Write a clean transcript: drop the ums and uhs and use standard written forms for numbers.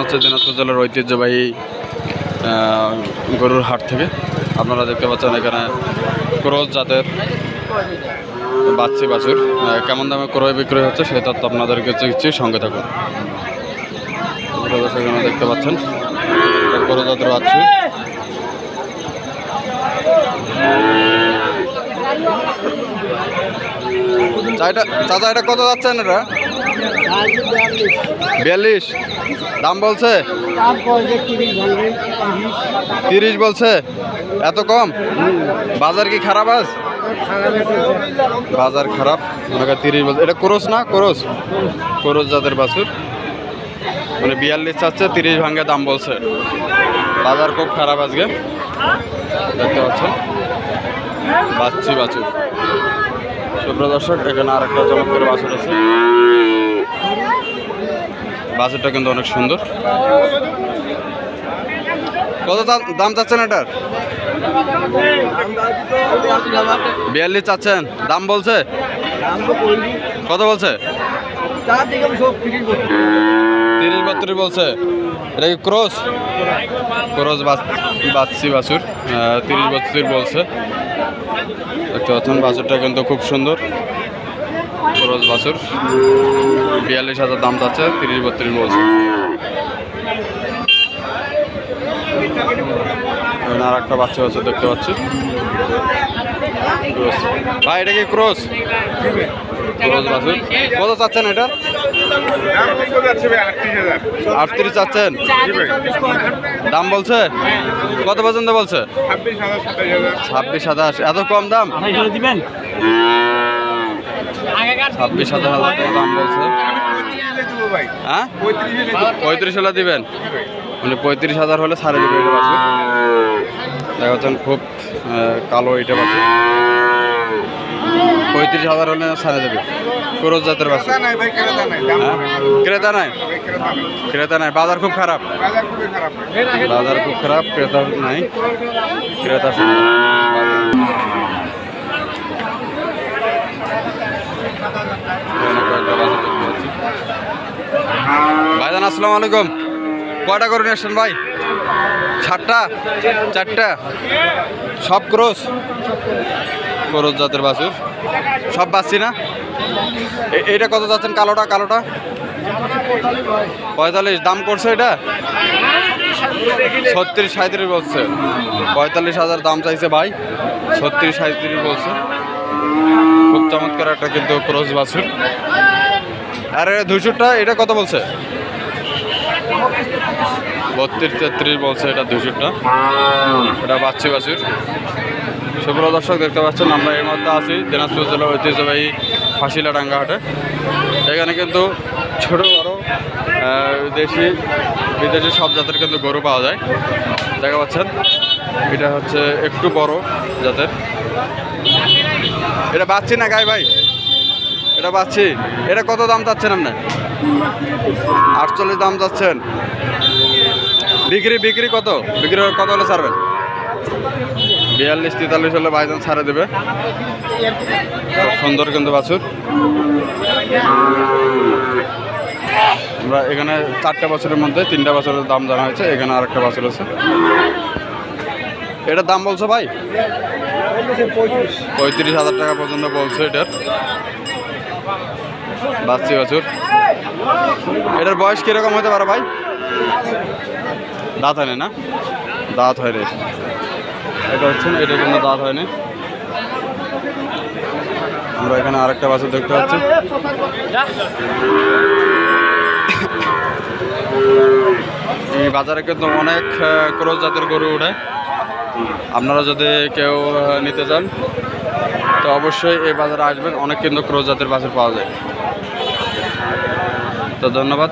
হচ্ছে দিনাজপুর জেলার ঐতিহ্যবাহী গরুর হাট থেকে। আপনারা দেখতে পাচ্ছেন এখানে ক্রস জাতের বাচ্চি বাছুর কেমন দামে ক্রয় বিক্রয় হচ্ছে সেই তথ্য আপনাদেরকে দিচ্ছি, সঙ্গে থাকুন। এখানে দেখতে পাচ্ছেন ক্রস জাতের বাচ্চি। চাচা এটা কত যাচ্ছেন? এটা 42 দাম বলছে, 30 বলছে। এত কম? বাজার কি খারাপ? আজ বাজার খারাপ, ওনাকে 30 বলছে। এটা ক্রস না? ক্রস জাতের বাছুর, মানে 42 চাচ্ছে, 30 ভাঙ্গে দাম বলছে। বাজার খুব খারাপ আজকে, দেখতে পাচ্ছেন বাচ্চি বাছুর। সুপ্রিয় দর্শক, এখানে আরেকটা চমৎকার বাছুর আছে। বাছুরটা কিন্তু অনেক সুন্দর। কত দাম চাচ্ছেন এটার? 42 চাচ্ছেন, দাম বলছে কত? বলছে 30-32 বলছে। এটা কি ক্রস বাচ্চি বাছুর? 30-32 বলছে। দেখতে পাচ্ছেন বাছুরটা কিন্তু খুব সুন্দর। ক্রস বাছুর, 42,000 দাম যাচ্ছে, 30-32 বলছে। আর একটা বাচ্চা বাছুর দেখতে পাচ্ছি। ভাই এটা কি ক্রস বাছুর? কত চাচ্ছেন এটা? 38 চাচ্ছেন, দাম বলছে কত পর্যন্ত বলছে? 26-27। এত কম দাম? 26,000 দাম বলছে। হ্যাঁ 35 হলে দিবেন, মানে 35,000 হলে ছাড়ে দেবে এটা বাছুর। দেখা যাচ্ছেন খুব কালো এটা বাছুর, 35,000 হলে ছাড়ে দেবে। ক্রস জাতের বাছুর। ক্রেতা নাই, বাজার খুব খারাপ। ক্রেতা নাই, ক্রেতা ভাইজান আসসালামু আলাইকুম। কয়টা করে নিয়ে আসছেন ভাই? 7টা? 4টা? সব ক্রস জাতের বাছুর, সব বাচ্চি না? এইটা কত যাচ্ছেন? কালোটা 45 দাম করছে। এটা 36-37 বলছে। 45,000 দাম চাইছে ভাই, 36-37 বলছে। খুব চমৎকার একটা কিন্তু ক্রস বাছুর। আর 200টা এটা কত বলছে? 32-33 বলছে। এটা 200টা, এটা বাচ্চি বাছুর। সুপ্রিয় দর্শক, দেখতে পাচ্ছেন আমরা এই মধ্যে আছি দিনাজপুর জেলার ঐতিহ্যবাহী ফাঁসিলাডাঙ্গা হাটে। এখানে কিন্তু ছোটো বড়ো দেশি বিদেশি সব জাতের কিন্তু গরু পাওয়া যায়। দেখা পাচ্ছেন এটা হচ্ছে একটু বড় জাতের। এটা বাচ্চি না গাই ভাই? এটা বাচ্চি। এটা কত দাম চাচ্ছেন আপনি? 48 দাম চাচ্ছেন। বিক্রি কত হলে ছাড়বেন? 42-43 হলে ভাইজান ছাড়ে দেবে। সুন্দর কিন্তু বাছুর। আমরা এখানে 4টা বছরের মধ্যে 3টা বছরের দাম জানা হয়েছে। এখানে আরেকটা বাছুর আছে। এটার দাম বলছো ভাই? 35,000 টাকা পর্যন্ত বলছে এটার বাচ্চি বাছুর। এটার বয়স কীরকম হতে পারে ভাই? দাঁত হয়নি না? দাঁত হয়নি। এটা হচ্ছেন, এটা কিন্তু দাঁত হয়নি। আমরা এখানে আরেকটা বাছুর দেখতে পাচ্ছি। এই বাজারে কিন্তু অনেক ক্রস জাতের গরু ওঠে। আপনারা যদি কেউ নিতে চান তো অবশ্যই এই বাজারে আসবেন। অনেক কিন্তু ক্রস জাতের বাছুর পাওয়া যায়। তো ধন্যবাদ।